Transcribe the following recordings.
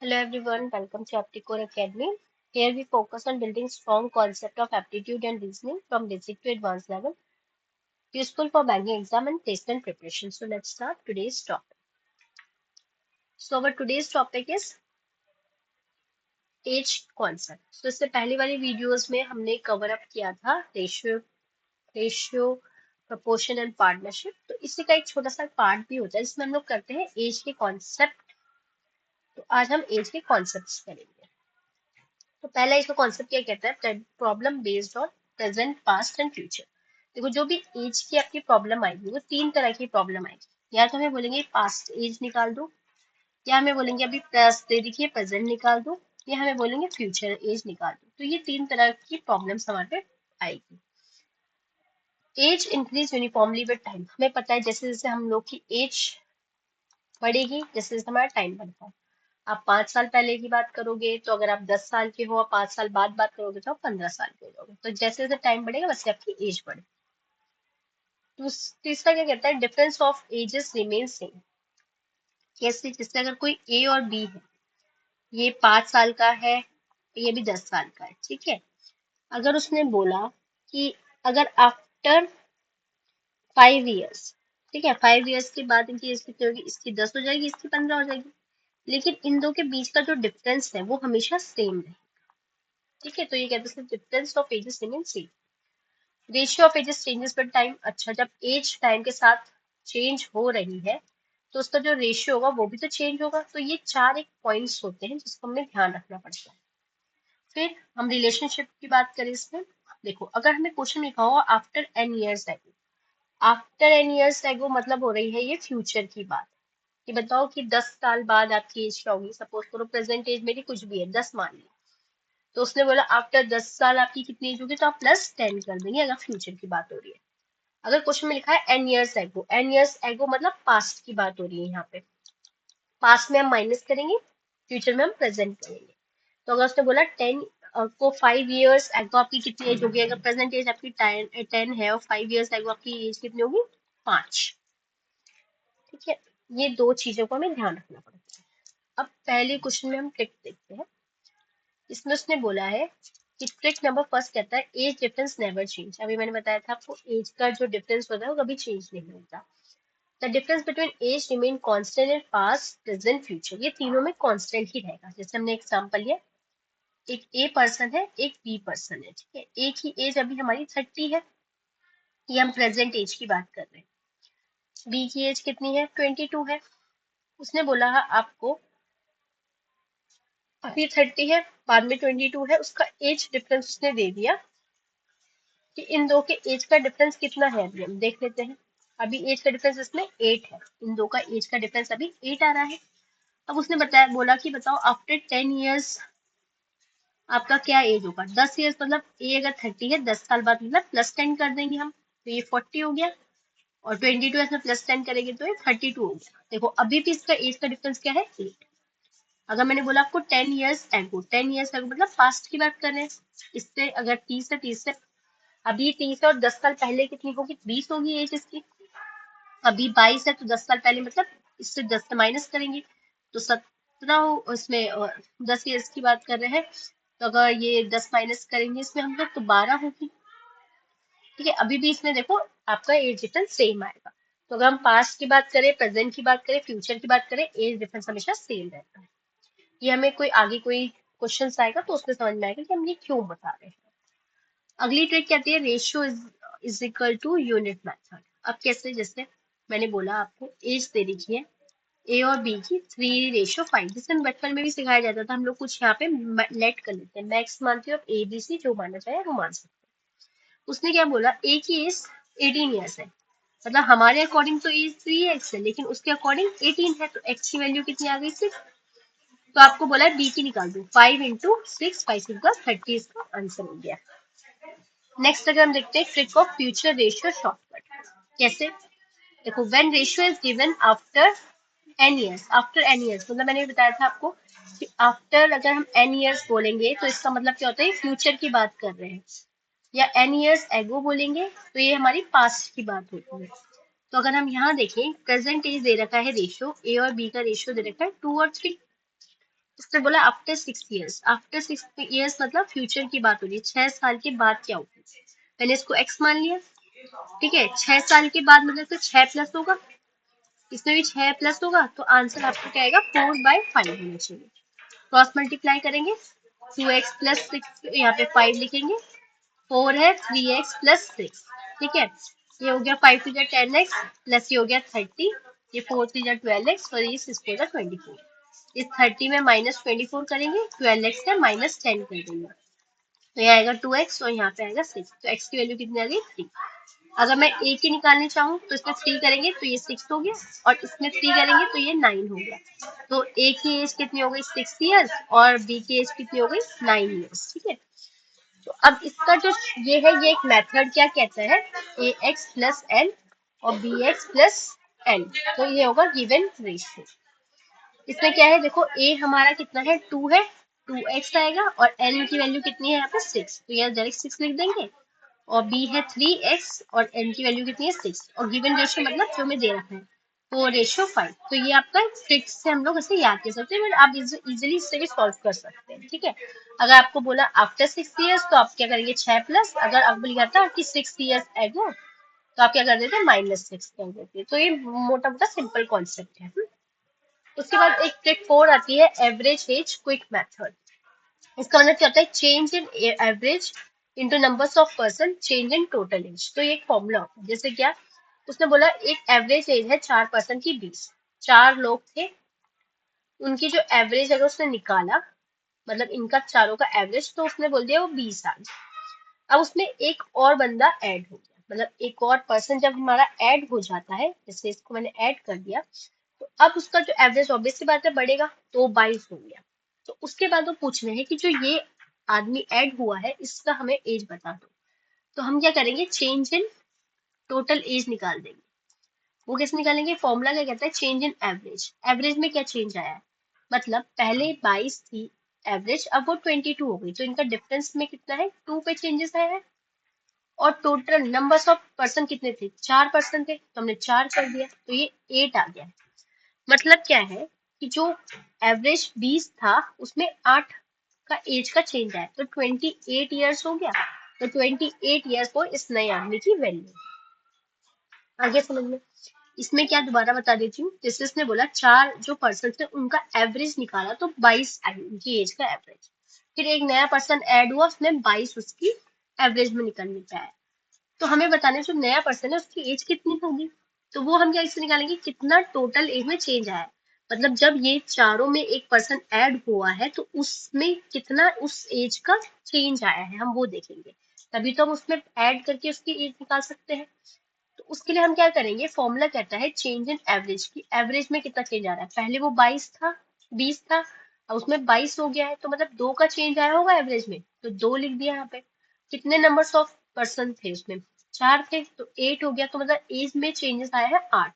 Hello everyone, welcome to Apticore Academy. Here we focus on building strong concept of aptitude and reasoning from basic to advanced level, useful for banking exam and placement preparation. So let's start today's topic. So our today's topic is age concept. So इससे पहले वाली videos में हमने cover up किया था ratio proportion and partnership. तो इसी का एक छोटा सा पार्ट भी होता है जिसमें हम लोग करते हैं एज के कॉन्सेप्ट. तो आज हम एज के कॉन्सेप्ट्स करेंगे. तो पहला इसका कॉन्सेप्ट क्या कहता है? Problem based on present, past and future. देखो, जो भी एज की आपकी प्रॉब्लम आएगी वो तीन तरह की प्रॉब्लम आएगी. या तो हमें बोलेंगे पास्ट एज निकाल दो, या हमें बोलेंगे अभी प्लस दे देखिए प्रेजेंट निकाल दो, या हमें बोलेंगे फ्यूचर एज निकाल दो. तो ये तीन तरह की प्रॉब्लम्स हमारे पे आएगी. Age increase uniformly with time. हमें पता है जैसे जैसे हम लोग की एज बढ़ेगी, जैसे जैसे हमारा टाइम बढ़ता है. आप 5 साल पहले की बात करोगे तो अगर आप 10 साल के हो और 5 साल बाद बात करोगे तो आप 15 साल के हो जाओगे. तो जैसे जैसे टाइम बढ़ेगा वैसे आपकी एज बढ़े. तीसरा क्या कहता है? Difference of ages remain same. कैसे? जैसे अगर कोई ए और बी है, ये 5 साल का है, ये भी 10 साल का है, ठीक है. अगर उसने बोला कि अगर आफ्टर 5 ईयर्स, ठीक है, 5 ईयर्स के बाद इनकी एज कितनी होगी? इसकी 10 हो जाएगी, इसकी 15 हो जाएगी. लेकिन इन दो के बीच का जो डिफरेंस है वो हमेशा सेम है, ठीक है. तो ये कहते हैं difference of ages remain same. Ratio of ages changes with time. अच्छा, जब एज टाइम के साथ चेंज हो रही है तो उसका जो रेशियो होगा वो भी तो चेंज होगा. तो ये चार एक पॉइंट्स होते हैं जिसको हमें ध्यान रखना पड़ता है. फिर हम रिलेशनशिप की बात करें इसमें. देखो, अगर हमें क्वेश्चन लिखा हो after n years ago, after n years ago मतलब हो रही है ये फ्यूचर की बात. कि बताओ कि 10 साल बाद आपकी एज क्या होगी. सपोज करो प्रेजेंट एज मेरी कुछ भी है, 10 मान ली. तो उसने बोला आफ्टर 10 साल आपकी कितनी एज होगी, तो आप +10 कर देंगे अगर फ्यूचर की बात हो रही है. अगर क्वेश्चन में लिखा है n years ago, n years ago मतलब पास्ट की बात हो रही है. यहाँ पे पास्ट में हम माइनस करेंगे, फ्यूचर में हम प्रेजेंट करेंगे. तो अगर उसने बोला 10 को 5 ईयर्स एगो आपकी कितनी एज होगी, अगर प्रेजेंट एज आपकी 10 है और 5 ईयर्स एगो आपकी एज कितनी होगी, 5. ठीक है, ये दो चीजों को हमें ध्यान रखना पड़ता है. अब पहले क्वेश्चन में हम ट्रिक देखते हैं. इसमें उसने बोला है कि ट्रिक नंबर फर्स्ट कहता है एज डिफरेंस नेवर चेंज. अभी मैंने बताया था आपको एज का जो डिफरेंस होता है वो कभी चेंज नहीं होता. The difference between age remain constant in past, present, future. ये तीनों में कांस्टेंट ही रहेगा. जैसे हमने एग्जांपल लिया, एक ए पर्सन है, एक बी पर्सन है, ठीक है. ए की एज अभी हमारी 30 है, ये हम प्रेजेंट एज की बात कर रहे हैं. बी की एज कितनी है? 22 है. उसने बोला है आपको अभी 30 है, बाद में 22 है. उसका एज डिफरेंस उसने दे दिया कि इन दो के एज का डिफरेंस कितना है. अभी हम देख लेते हैं. अभी एज का डिफरेंस इसमें 8 है. इन दो का एज का डिफरेंस अभी 8 आ रहा है. अब उसने बताया, बोला कि बताओ आफ्टर 10 ईयर्स आपका क्या एज होगा. 10 ईयर्स मतलब ए अगर 30 है, 10 साल बाद मतलब +10 कर देंगे हम, तो ये 40 हो गया. और 22 इसमें +10 करेंगे तो ये 32 हो गया. देखो, अभी भी इसका एज का डिफरेंस क्या है? 8. अगर मैंने बोला आपको 10 ईयर्स एगो मतलब पास्ट की बात कर रहे हैं. इससे अगर 30 है, 30 से अभी 30 है और 10 साल पहले कितनी होगी? 20 होगी एज इसकी. अभी 22 है तो 10 साल पहले मतलब इससे 10 से माइनस करेंगे तो 17. इसमें 10 ईयर्स की बात कर रहे हैं तो अगर ये 10 माइनस करेंगे इसमें हम लोग तो 12 होगी. ठीक है, अभी भी इसमें देखो आपका एज डिफरेंस सेम आएगा. तो अगर हम पास्ट की बात करें, प्रेजेंट की बात करें, फ्यूचर की बात करें, एज डिफरेंस हमेशा सेम रहता है. ये हमें कोई आगे कोई क्वेश्चन आएगा तो उसमें समझ में आएगा कि हम ये क्यों बता रहे हैं. अगली ट्रिक कहती है ratio is equal to unit method. अब कैसे? जैसे मैंने बोला आपको एज दे रखी है ए और बी की 3:5. जिसे हम बचपन में भी सिखाया जाता था. हम लोग कुछ यहाँ पे लेट कर लेते हैं, मैक्स मानते हो, ए बी सी जो माना चाहे वो मान सकते हैं. उसने क्या बोला, ए की एज 18 ईयर्स है, मतलब हमारे अकॉर्डिंग तो एज 3x है लेकिन उसके अकॉर्डिंग 18 है. तो x की वैल्यू कितनी आ गई? 6. तो आपको बोला है बी की निकाल दो. 5 × 6, 5 × 30, इसका आंसर हो गया. नेक्स्ट अगर हम देखते हैं trick of future ratio shortcut. कैसे? देखो, when ratio is given after n years, after n years मतलब मैंने बताया था आपको कि आफ्टर अगर हम n ईयर्स बोलेंगे तो इसका मतलब क्या होता है? फ्यूचर की बात कर रहे हैं. या n ईयर्स एगो बोलेंगे तो ये हमारी पास्ट की बात होती है. तो अगर हम यहाँ देखें, प्रेजेंट एज दे रखा है रेशियो, ए और बी का रेशियो दे रखा है 2 और 3. इसने बोला आफ्टर 6 years, आफ्टर 6 years मतलब फ्यूचर की बात हो रही है, 6 साल के बाद क्या होगा। मैंने इसको x मान लिया, ठीक है। 6 साल के बाद मतलब तो 6 प्लस होगा, इसमें भी 6 प्लस होगा, तो आंसर आपको क्या आएगा 4/5 होना चाहिए। क्रॉस मल्टीप्लाई करेंगे, 2x+6, यहाँ पे 5 लिखेंगे, 4 है, 3x प्लस 6, ठीक है। ये हो गया 5 टू 10x प्लस ये हो गया 30, ये 4 टू 12x और ये 6 टू 24। इस 30 में -24 करेंगे, 12x का -10 कर देंगे, तो ये आएगा 2x और यहाँ पे आएगा 6, तो x की वैल्यू कितनी आ गई 3। अगर मैं a की निकालनी चाहूँ तो इसमें 3 करेंगे तो ये 6 हो गया, और इसमें 3 करेंगे तो ये 9 हो गया। तो a की एज कितनी हो गई 6 इयर्स और b की एज कितनी हो गई 9 इयर्स, ठीक है। तो अब इसका जो ये है, ये एक मेथड क्या कहता है, ए एक्स प्लस एन और बी एक्स प्लस एन, तो ये होगा गिवन रेशियो। इसमें क्या है देखो, ए हमारा कितना है 2 है, 2x आएगा, और एन की वैल्यू कितनी है यहाँ पे 6, तो यहाँ डायरेक्ट 6 लिख देंगे, और b है 3x और n की वैल्यू कितनी है 6, और गिवन रेशियो मतलब जो हमें दे रखा है 4:5, तो ये आपका ट्रिक से हम लोग इसे याद कर सकते हैं, बट आप इजिली इससे भी सॉल्व कर सकते हैं, ठीक है। अगर आपको बोला आफ्टर 6 इयर्स तो आप क्या करेंगे 6 प्लस, अगर आपको लिखा था कि 6 इयर्स एगो तो आप क्या कर देते -6 कर देते, तो ये मोटा मोटा सिंपल कॉन्सेप्ट है। उसके बाद एक ट्रिक 4 आती है, एवरेज एज क्विक मेथड। इसका मतलब क्या होता है, change in average into numbers of person change in total age. तो ये एक फॉर्मूला होता है, जैसे क्या उसने बोला, एक एवरेज एज है 4 पर्सन की 20, 4 लोग थे, उनकी जो एवरेज अगर उसने निकाला, मतलब इनका चारों का एवरेज, तो उसने बोल दिया वो 20 आ गया। अब उसमें एक और बंदा ऐड हो गया, मतलब एक और पर्सन जब हमारा ऐड हो जाता है, जैसे इसको मैंने ऐड कर दिया, तो अब उसका जो एवरेज ऑब्वियस सी बात है बढ़ेगा, तो वो 22 हो गया। तो उसके बाद वो पूछ रहे हैं कि जो ये आदमी ऐड हुआ है इसका हमें एज बता दो, तो हम क्या करेंगे चेंज इन टोटल एज निकाल देंगे। वो कैसे निकालेंगे, फॉर्मूला क्या कहता है, चेंज इन एवरेज। एवरेज में क्या चेंज आया है, मतलब पहले 22 थी एवरेज, अब वो 22 हो गई, तो इनका डिफरेंस में कितना है 2 पे चेंजेस आया है। और टोटल नंबर्स ऑफ पर्सन कितने थे, 4 पर्सन थे, तो हमने 4 कर दिया, तो ये 8 आ गया। मतलब क्या है कि जो एवरेज 20 था उसमें 8 का एज का चेंज आया, तो 28 इयर्स हो गया, तो 28 इयर्स को इस नए आदमी की वैल्यू। आगे समझ में, इसमें क्या दोबारा बता देती हूँ, जैसे उसने बोला 4 जो पर्सन थे उनका एवरेज निकाला, तो 22 आई उनकी एज का एवरेज। फिर एक नया पर्सन ऐड हुआ, उसने 22 उसकी एवरेज में निकलने पे आया, तो हमें बताने जो नया पर्सन है उसकी एज कितनी होगी, तो वो हम क्या इससे निकालेंगे कितना टोटल एज में चेंज आया है। मतलब जब ये चारों में एक पर्सन ऐड हुआ है तो उसमें कितना उस एज का चेंज आया है, हम वो देखेंगे, तभी तो हम उसमें ऐड करके उसकी एज निकाल सकते हैं। तो उसके लिए हम क्या करेंगे, फॉर्मूला कहता है चेंज इन एवरेज की, एवरेज में कितना चेंज आ रहा है, पहले वो 22 था 20 था, अब उसमें 22 हो गया है, तो मतलब 2 का चेंज आया होगा एवरेज में, तो 2 लिख दिया यहाँ पे। कितने नंबर्स ऑफ पर्सन थे उसमें, 4 थे, तो 8 हो गया, तो मतलब एज में चेंजेस आया है 8,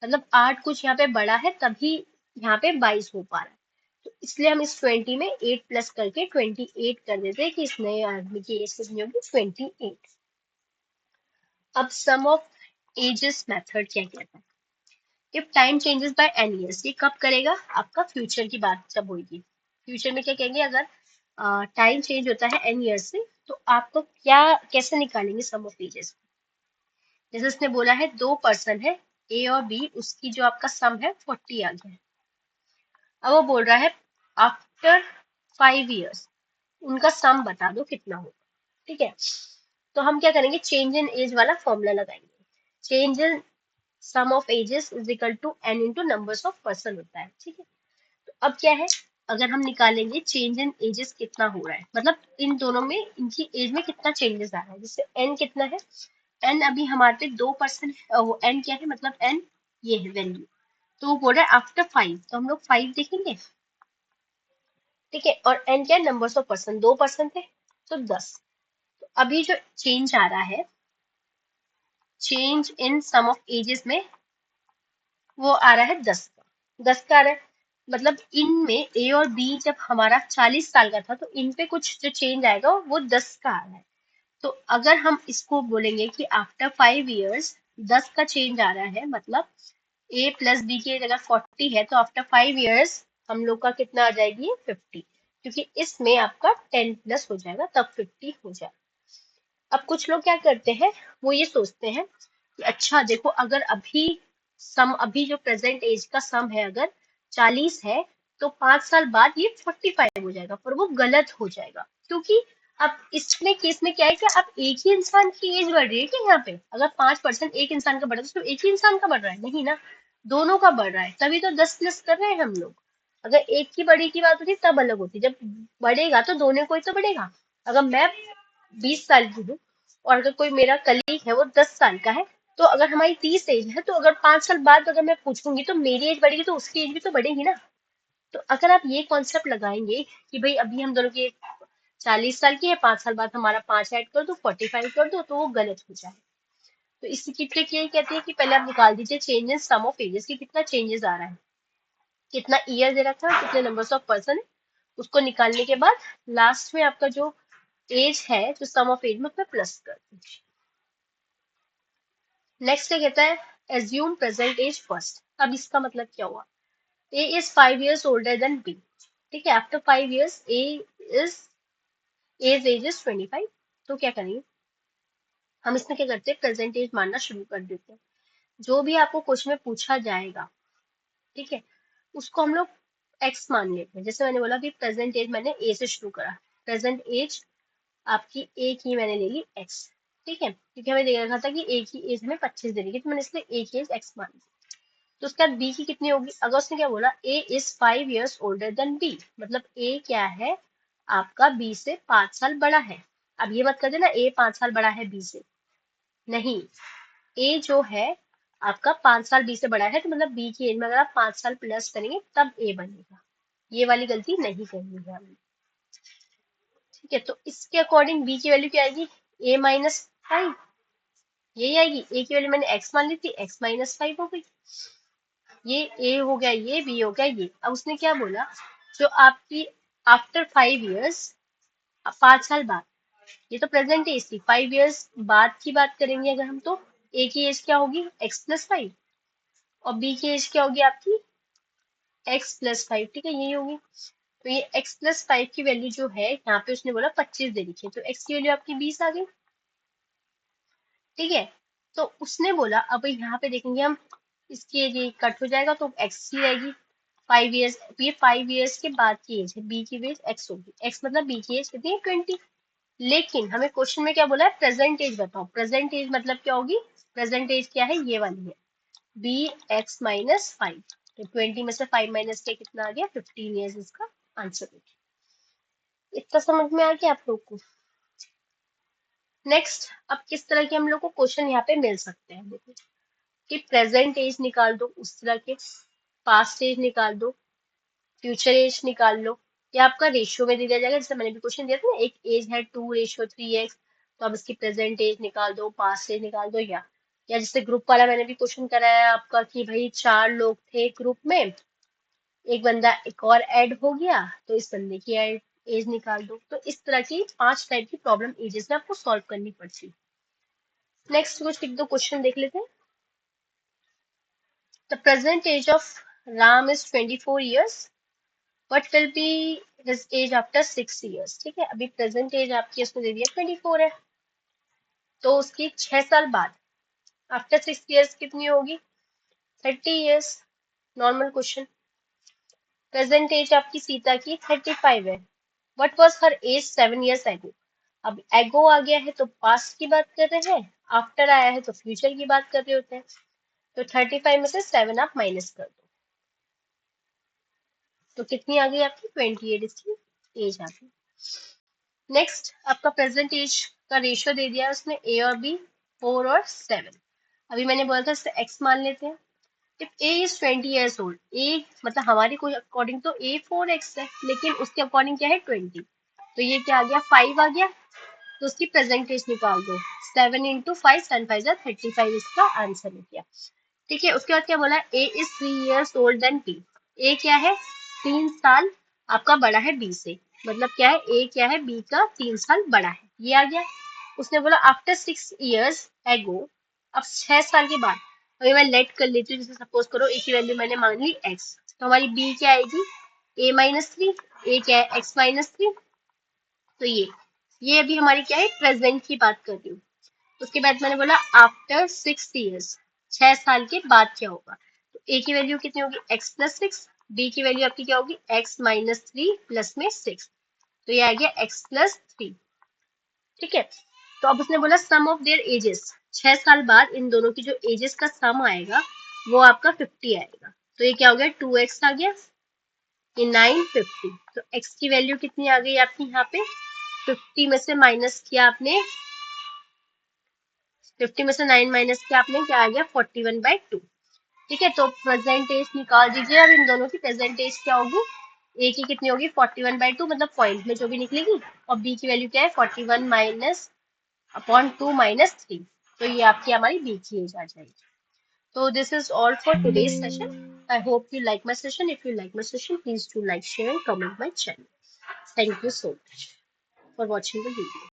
मतलब 8 कुछ यहाँ पे बड़ा है तभी यहाँ पे 22 हो पा रहा है। तो इसलिए हम इस 20 में 8 प्लस करके 28 कर देते हैं कि इस नए आदमी की एज कितनी होगी 28। अब सम ऑफ एजेस मेथड क्या कहता है, if time changes by n years, ये कब करेगा, आपका फ्यूचर की बात जब होगी। फ्यूचर में क्या कहेंगे, अगर टाइम चेंज होता है एन ईयर्स से, तो आपको क्या कैसे निकालेंगे सम ऑफ एजेस। जैसे उसने बोला है 2 पर्सन है ए और बी, उसकी जो आपका सम है 40 आ गया है। अब वो बोल रहा है आफ्टर 5 इयर्स उनका सम बता दो कितना होगा, ठीक है। तो हम क्या करेंगे चेंज इन एज वाला फॉर्मूला लगाएंगे, change in sum of ages is equal to n into numbers of person होता है, ठीक है। तो अब क्या है, अगर हम निकालेंगे चेंज इन एजेस कितना हो रहा है, मतलब इन दोनों में इनकी एज में कितना चेंजेस आ रहा है, जैसे एन कितना है, एन अभी हमारे पे 2 पर्सन है, वो एन क्या है मतलब एन ये है वैल्यू, तो वो बोल रहा है आफ्टर 5, तो हम लोग 5 देखेंगे, ठीक है। और एन क्या है नंबर्स ऑफ पर्सन, 2 पर्सन थे तो 10, तो अभी जो चेंज आ रहा है change in sum of ages में वो आ रहा है 10 का, 10 का आ रहा है, मतलब इनमें ए और बी जब हमारा 40 साल का था तो इन पे कुछ जो चेंज आएगा वो 10 का आ रहा है। तो अगर हम इसको बोलेंगे कि आफ्टर 5 इयर्स 10 का चेंज आ रहा है, मतलब ए प्लस बी की जगह 40 है, तो आफ्टर 5 इयर्स हम लोग का कितना आ जाएगी 50, क्योंकि इसमें आपका 10 प्लस हो जाएगा तब 50 हो जाएगा। अब कुछ लोग क्या करते हैं, वो ये सोचते हैं कि अच्छा देखो, अगर अभी जो प्रेजेंट एज का सम है अगर 40 है, तो 5 साल बाद ये 45 हो जाएगा, पर वो गलत हो जाएगा। क्योंकि अब इसमें केस में क्या है कि अब एक ही इंसान की एज बढ़ रही है कि यहाँ पे अगर 5% एक इंसान का बढ़ रहा है तो एक ही इंसान का बढ़ रहा है नहीं ना, दोनों का बढ़ रहा है, तभी तो 10 प्लस कर रहे हैं हम लोग। अगर एक की बड़ी की बात होती तब अलग होती, जब बढ़ेगा तो दोनों को ही तो बढ़ेगा। अगर मैं 20 साल की हूँ और अगर कोई मेरा कलीग है वो 10 साल का है, तो अगर हमारी 30 एज है, तो अगर 5 साल बाद अगर मैं पूछूंगी तो मेरी एज बढ़ेगी तो उसकी एज भी तो बढ़ेगी ना। तो अगर आप ये कॉन्सेप्ट लगाएंगे कि भाई अभी हम दोनों की 40 साल की है, 5 साल बाद हमारा 5 ऐड कर दो, 45 कर दो, तो वो गलत हो जाए। तो इसी की ट्रिक यही कहती है कि पहले आप निकाल दीजिए change in sum of ages की कितना चेंजेस आ रहा है, कितना ईयर दे रखा है, कितने नंबर्स ऑफ पर्सन है, उसको निकालने के बाद लास्ट में आपका जो एज है, जो सम ऑफ एज में उसमें प्लस कर दीजिए। नेक्स्ट क्या कहता है, एज्यूम प्रेजेंट एज फर्स्ट। अब इसका मतलब क्या हुआ, A is 5 years older than B, ठीक है, after 5 years A is age age is 25। तो क्या करेंगे, हम इसमें क्या करते हैं, प्रेजेंट एज मानना शुरू कर देते हैं। जो भी आपको क्वेश्चन में पूछा जाएगा, ठीक है, उसको हम लोग एक्स मान लेते हैं। जैसे मैंने बोला कि प्रेजेंट एज मैंने ए से शुरू करा, प्रेजेंट एज आपकी ए की मैंने ले ली एक्स, ठीक है, क्योंकि हमें दे रखा था कि ए की एज में 25 दे रही, तो मैंने इसलिए ए की एज एक्स मान ली। तो उसके बाद बी की कितनी होगी, अगर उसने क्या बोला A is 5 years older than B, मतलब ए क्या है आपका बी से 5 साल बड़ा है। अब ये मत कर देना ए 5 साल बड़ा है बी से, नहीं, ए जो है आपका 5 साल बी से बड़ा है, तो मतलब बी की एज में अगर आप 5 साल प्लस करेंगे तब ए बनेगा। ये वाली गलती नहीं करनी है हमें, ठीक है। तो इसके अकॉर्डिंग बी की वैल्यू क्या आएगी, a-5, यही आएगी। ए की वैल्यू मैंने एक्स मान ली थी, x-5 हो गई। ये ए हो गया, ये बी हो गया, ये। अब उसने क्या बोला, जो आपकी आफ्टर 5 years, 5 साल बाद, ये तो प्रेजेंट एज थी, 5 years बाद की बात करेंगे अगर हम, तो ए की एज क्या होगी x+5, और बी की एज क्या होगी आपकी x+5, ठीक है, यही होगी। तो ये x+5 की वैल्यू जो है यहाँ पे उसने बोला 25 दे रखी है, तो x की वैल्यू आपकी 20 आ गई, ठीक है। तो उसने बोला अब यहाँ पे देखेंगे हम, इसकी एज ये कट हो जाएगा तो x ही रहेगी 5 years, ये 5 years के बाद की एज है, b की एज x होगी, x मतलब b की एज कितनी है 20। लेकिन हमें क्वेश्चन में क्या बोला है, प्रेजेंट एज बताओ, प्रेजेंट एज मतलब क्या होगी, प्रेजेंट एज क्या है, ये वाली है बी x-5, तो 20 में से 5 माइनस किया कितना आ गया 15 ईयर्स, इसका आंसर हो गया। इतना समझ में आ गया आप लोग को। नेक्स्ट, अब किस तरह के हम लोग को क्वेश्चन यहाँ पे मिल सकते हैं, देखो कि प्रेजेंट एज निकाल दो, उस तरह के पास्ट एज निकाल दो, फ्यूचर एज निकाल लो, या आपका रेशियो में दे दिया जाएगा। जैसे मैंने भी क्वेश्चन दिया था ना, एक एज है 2:3x, तो अब इसकी प्रेजेंट एज निकाल दो, पास्ट एज निकाल दो, या जैसे ग्रुप वाला मैंने भी क्वेश्चन कराया आपका कि भाई 4 लोग थे ग्रुप में, एक बंदा एक और ऐड हो गया, तो इस बंदे की एज निकाल दो। तो इस तरह की 5 टाइप की प्रॉब्लम एजेस में आपको सॉल्व करनी पड़ती है। नेक्स्ट कुछ एक दो क्वेश्चन देख लेते हैं। The present age of Ram is 24 years, what will be his age after 6 years, ठीक है। अभी प्रेजेंट एज आपकी उसने दे दिया 24 है, तो उसकी 6 साल बाद आफ्टर 6 years कितनी होगी 30 years, normal question. Present age आपकी सीता की 35 है, what was her age 7 years एगो। अब एगो आ गया है तो पास्ट की बात कर रहे हैं, आफ्टर आया है तो फ्यूचर की बात कर रहे होते हैं। तो 35 में से 7 आप माइनस कर दो, तो कितनी आ गई आपकी 28 इसकी एज आ गई। नेक्स्ट, आपका प्रेजेंट एज का रेशियो दे दिया है उसने, ए और बी 4 और 7। अभी मैंने बोला था इससे एक्स मान लेते हैं। If A is 20 years old, ए मतलब हमारी कोई अकॉर्डिंग तो ए 4x है, लेकिन उसके अकॉर्डिंग क्या है 20, तो ये क्या आ गया 5 आ गया, तो उसकी प्रेजेंटेज निकाल दो, 7 इंटू 5, 7×5 = 35, इसका आंसर हो गया, ठीक है। उसके बाद क्या बोला, A is 3 years old than B, A क्या है 3 साल आपका बड़ा है बी से, मतलब क्या है ए क्या है बी का 3 साल बड़ा है, ये आ गया। उसने बोला आफ्टर 6 years एगो, अब 6 साल के बाद, अभी मैं लेट कर लेती हूँ, जैसे सपोज करो ए की वैल्यू मैंने मान ली एक्स, तो हमारी बी क्या आएगी a माइनस थ्री, ए क्या है x माइनस थ्री। तो ये अभी हमारी क्या है, प्रेजेंट की बात कर रही हूँ। उसके बाद मैंने बोला आफ्टर 6 years, 6 साल के बाद क्या होगा। तो a की वैल्यू कितनी होगी, x प्लस सिक्स, b की वैल्यू आपकी क्या होगी, x माइनस थ्री प्लस में सिक्स, तो ये आ गया x प्लस थ्री। ठीक है, तो अब उसने बोला सम ऑफ देयर एजेस, 6 साल बाद इन दोनों की जो एजेस का सम आएगा वो आपका 50 आएगा। तो ये क्या हो गया, 2x आ गया, ये 950। तो x की वैल्यू कितनी आ गई आपकी यहाँ पे, 50 में से माइनस किया आपने, 50 में से 9 माइनस किया आपने, क्या आ गया 41/2। ठीक है, तो प्रेजेंट एज निकाल दीजिए। अब इन दोनों की प्रेजेंट एज क्या होगी, ए की कितनी होगी 41/2, मतलब पॉइंट में जो भी निकलेगी, और बी की वैल्यू क्या है 41 माइनस अपॉन 2 माइनस 3। तो ये आपकी हमारी बी की एज आ जाएगी। So this is all for today's session. I hope you like my session. If you like my session, please do like, share, and comment my channel. Thank you so much for watching the video.